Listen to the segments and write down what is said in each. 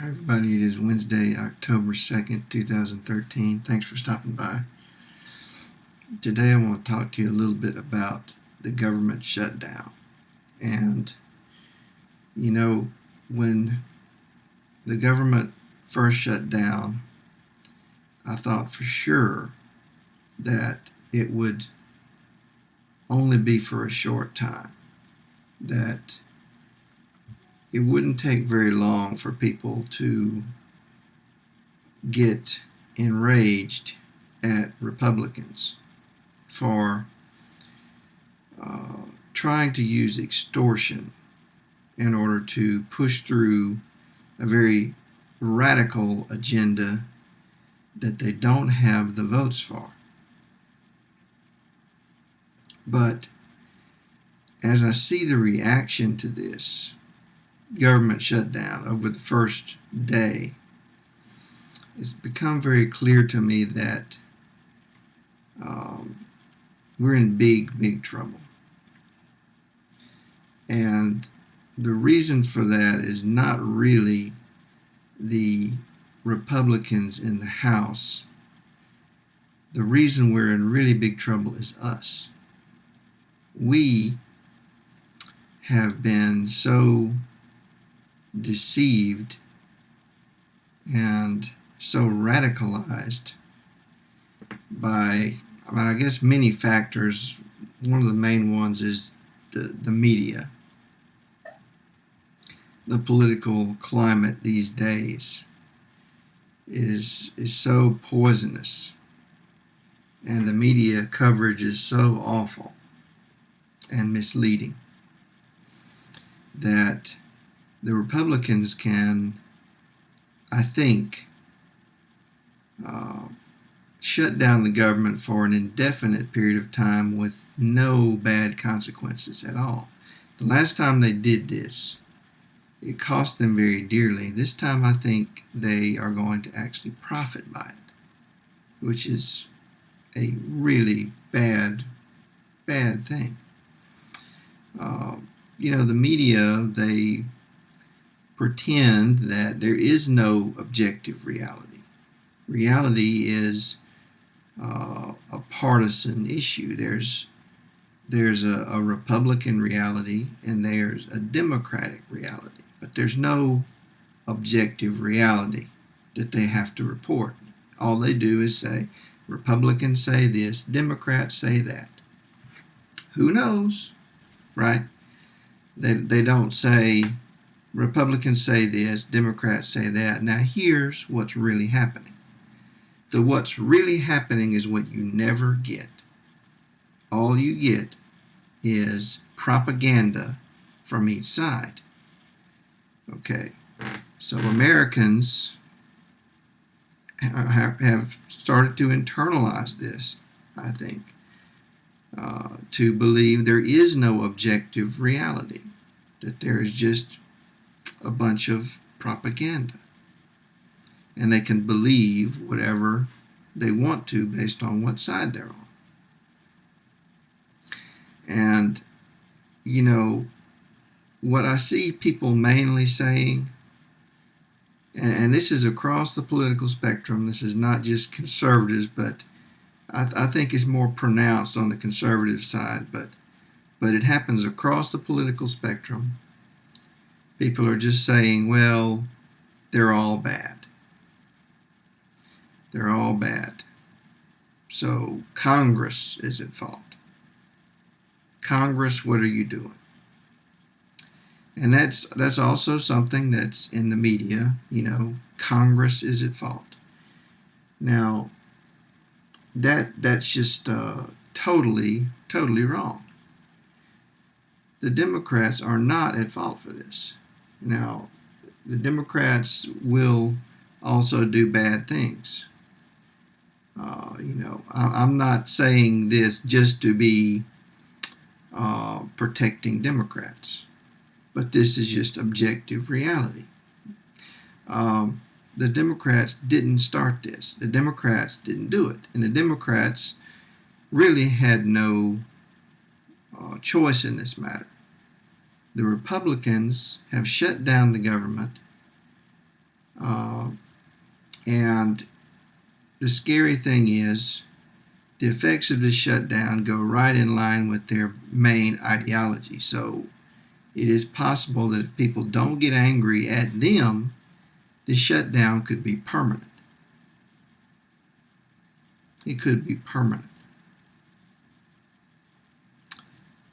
Hi, everybody. It is Wednesday, October 2nd, 2013. Thanks for stopping by. Today, I want to talk to you a little bit about the government shutdown. And, when the government first shut down, I thought for sure that it would only be for a short time, that it wouldn't take very long for people to get enraged at Republicans for trying to use extortion in order to push through a very radical agenda that they don't have the votes for. But as I see the reaction to this government shutdown over the first day, it's become very clear to me that we're in big trouble. And the reason for that is not really the Republicans in the House. The reason we're in really big trouble is us. We have been so deceived and so radicalized by, I guess, many factors. One of the main ones is the media. The political climate these days is so poisonous, and the media coverage is so awful and misleading that the Republicans can, I think, shut down the government for an indefinite period of time with no bad consequences at all. The last time they did this, it cost them very dearly. This time I think they are going to actually profit by it, which is a really bad thing. The media, they pretend that there is no objective reality. Reality is a partisan issue. There's a Republican reality and there's a Democratic reality, but there's no objective reality that they have to report. All they do is say, Republicans say this, Democrats say that. Who knows, right? They don't say, Republicans say this, Democrats say that. Now here's what's really happening. What's really happening is what you never get. All you get is propaganda from each side. Okay, so Americans have started to internalize this, I think, to believe there is no objective reality, that there is just a bunch of propaganda. And they can believe whatever they want to based on what side they're on. And, what I see people mainly saying, and this is across the political spectrum, this is not just conservatives, but I think it's more pronounced on the conservative side, but it happens across the political spectrum. People are just saying, well, they're all bad. They're all bad. So Congress is at fault. Congress, what are you doing? And that's also something that's in the media. Congress is at fault. Now, that's just totally wrong. The Democrats are not at fault for this. Now, the Democrats will also do bad things. I'm not saying this just to be protecting Democrats, but this is just objective reality. The Democrats didn't start this. The Democrats didn't do it. And the Democrats really had no choice in this matter. The Republicans have shut down the government And the scary thing is the effects of this shutdown go right in line with their main ideology. So it is possible that if people don't get angry at them, the shutdown could be permanent. It could be permanent.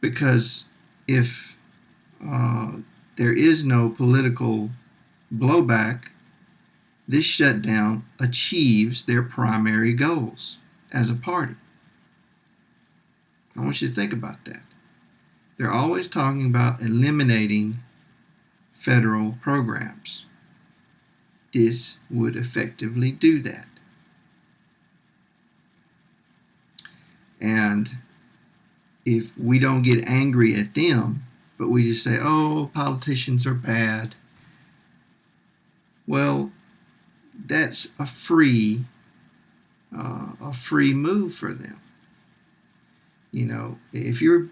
Because if there is no political blowback, this shutdown achieves their primary goals as a party. I want you to think about that. They're always talking about eliminating federal programs. This would effectively do that. And if we don't get angry at them, but we just say, oh, politicians are bad, well, that's a free move for them. You know, if you're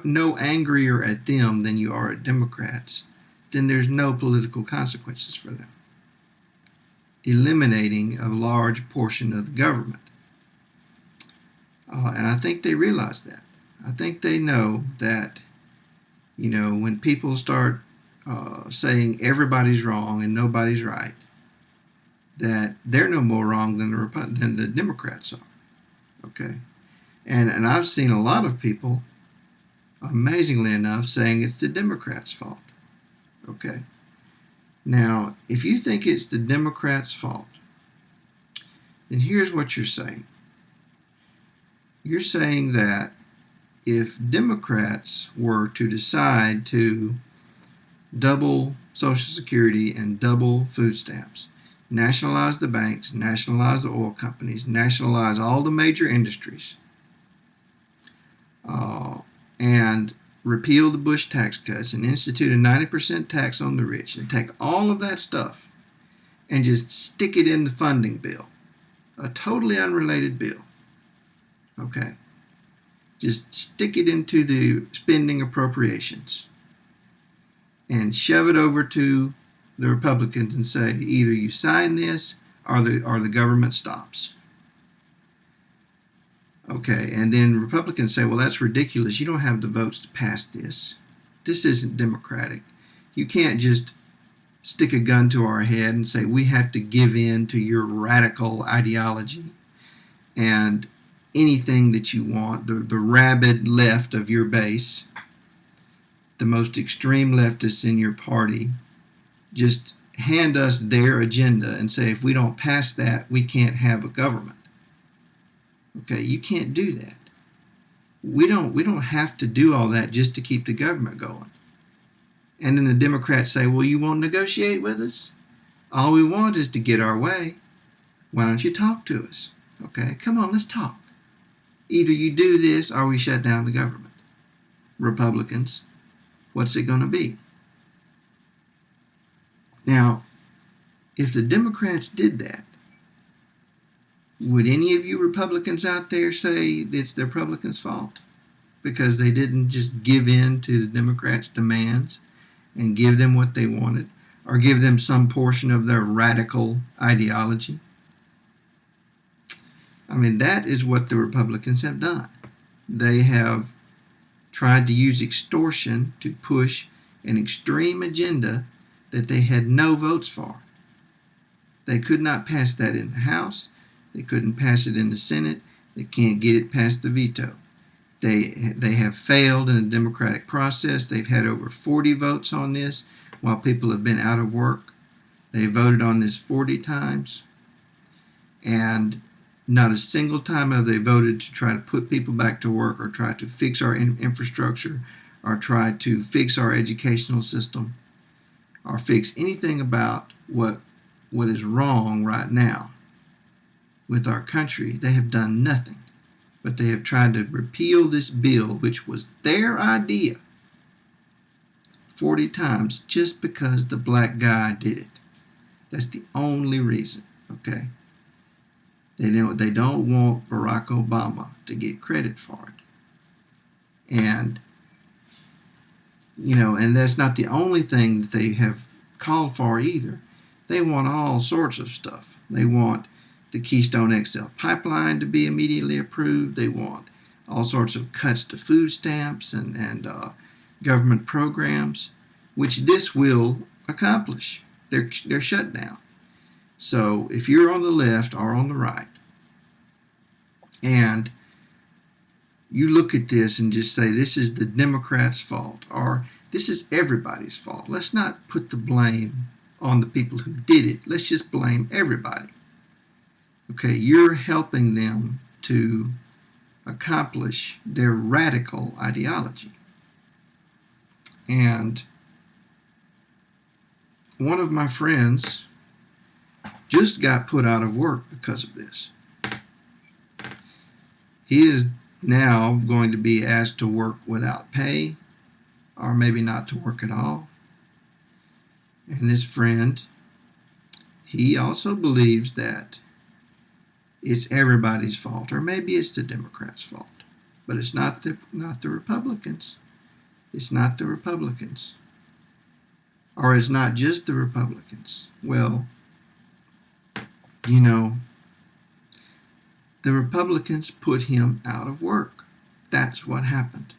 no angrier at them than you are at Democrats, then there's no political consequences for them. Eliminating a large portion of the government. And I think they realize that. I think they know that, you know, when people start saying everybody's wrong and nobody's right, that they're no more wrong than the Democrats are. Okay? And I've seen a lot of people, amazingly enough, saying it's the Democrats' fault. Okay? Now, if you think it's the Democrats' fault, then here's what you're saying. You're saying that if Democrats were to decide to double Social Security and double food stamps, nationalize the banks, nationalize the oil companies, nationalize all the major industries, and repeal the Bush tax cuts and institute a 90% tax on the rich, and take all of that stuff and just stick it in the funding bill, a totally unrelated bill, okay? Just stick it into the spending appropriations and shove it over to the Republicans and say, either you sign this or the government stops. Okay, and then Republicans say, well, that's ridiculous. You don't have the votes to pass this. This isn't democratic. You can't just stick a gun to our head and say we have to give in to your radical ideology and anything that you want, the rabid left of your base, the most extreme leftists in your party, just hand us their agenda and say if we don't pass that, we can't have a government. Okay, you can't do that. We don't have to do all that just to keep the government going. And then the Democrats say, well, you won't negotiate with us? All we want is to get our way. Why don't you talk to us? Okay, come on, let's talk. Either you do this or we shut down the government. Republicans, what's it going to be? Now, if the Democrats did that, would any of you Republicans out there say it's the Republicans' fault because they didn't just give in to the Democrats' demands and give them what they wanted or give them some portion of their radical ideology? I mean, that is what the Republicans have done. They have tried to use extortion to push an extreme agenda that they had no votes for. They could not pass that in the House. They couldn't pass it in the Senate. They can't get it past the veto. They have failed in the democratic process. They've had over 40 votes on this while people have been out of work. They voted on this 40 times. And not a single time have they voted to try to put people back to work or try to fix our infrastructure or try to fix our educational system or fix anything about what is wrong right now with our country. They have done nothing, but they have tried to repeal this bill, which was their idea, 40 times just because the black guy did it. That's the only reason, okay? They don't want Barack Obama to get credit for it. And, you know, and that's not the only thing that they have called for either. They want all sorts of stuff. They want the Keystone XL pipeline to be immediately approved. They want all sorts of cuts to food stamps and government programs, which this will accomplish. They're shut down. So if you're on the left or on the right, and you look at this and just say this is the Democrats' fault or this is everybody's fault, let's not put the blame on the people who did it. Let's just blame everybody. Okay, you're helping them to accomplish their radical ideology. And one of my friends just got put out of work because of this. He is now going to be asked to work without pay, or maybe not to work at all. And this friend, he also believes that it's everybody's fault, or maybe it's the Democrats' fault. But it's not the Republicans. It's not the Republicans. Or it's not just the Republicans. Well, you know, the Republicans put him out of work. That's what happened.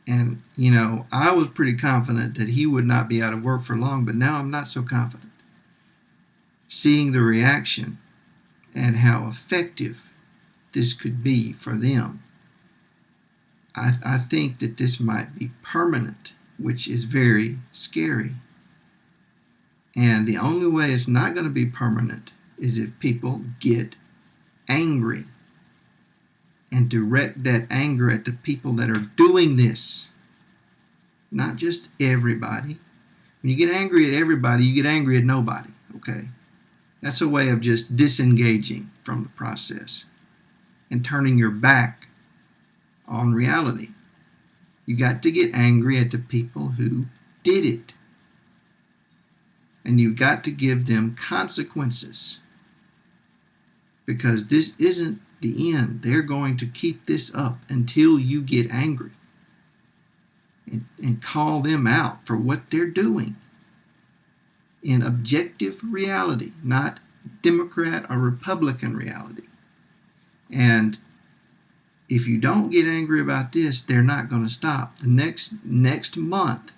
And, you know, I was pretty confident that he would not be out of work for long, but now I'm not so confident. Seeing the reaction and how effective this could be for them, I think that this might be permanent, which is very scary. And the only way it's not going to be permanent is if people get angry and direct that anger at the people that are doing this, not just everybody. When you get angry at everybody, you get angry at nobody, okay? That's a way of just disengaging from the process and turning your back on reality. You got to get angry at the people who did it. And you've got to give them consequences, because this isn't the end. They're going to keep this up until you get angry and call them out for what they're doing in objective reality, not Democrat or Republican reality. And if you don't get angry about this, they're not going to stop. The next month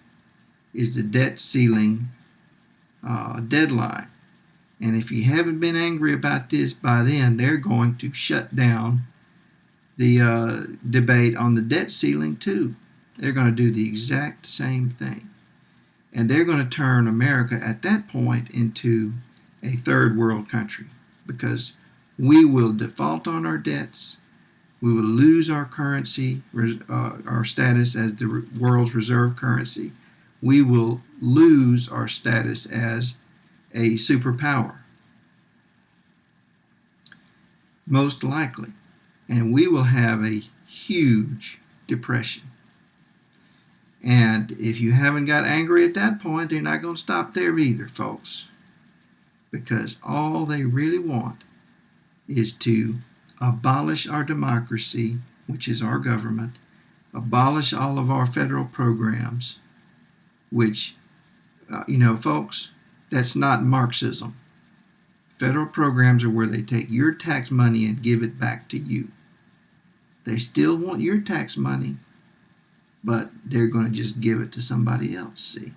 is the debt ceiling deadline. And if you haven't been angry about this by then, they're going to shut down the debate on the debt ceiling too. They're going to do the exact same thing. And they're going to turn America at that point into a third world country, because we will default on our debts. We will lose our currency, our status as the world's reserve currency. We will lose our status as a superpower, most likely. And we will have a huge depression. And if you haven't got angry at that point, they're not going to stop there either, folks. Because all they really want is to abolish our democracy, which is our government, abolish all of our federal programs, which, folks, that's not Marxism. Federal programs are where they take your tax money and give it back to you. They still want your tax money, but they're going to just give it to somebody else, see?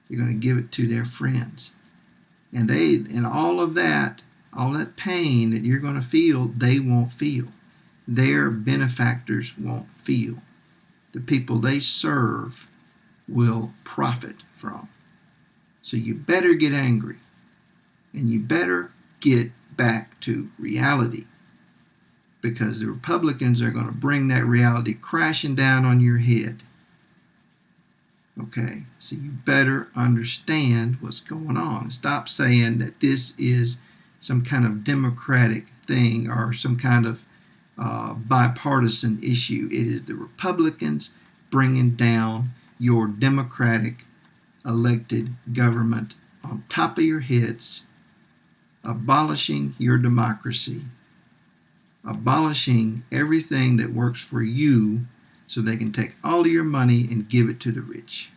They're going to give it to their friends. And all that pain that you're going to feel, they won't feel. Their benefactors won't feel. The people they serve will profit from. So you better get angry, and you better get back to reality, because the Republicans are going to bring that reality crashing down on your head. Okay, so you better understand what's going on. Stop saying that this is some kind of democratic thing or some kind of bipartisan issue. It is the Republicans bringing down your democratic elected government on top of your heads, abolishing your democracy, abolishing everything that works for you, so they can take all of your money and give it to the rich.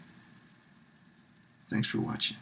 Thanks for watching.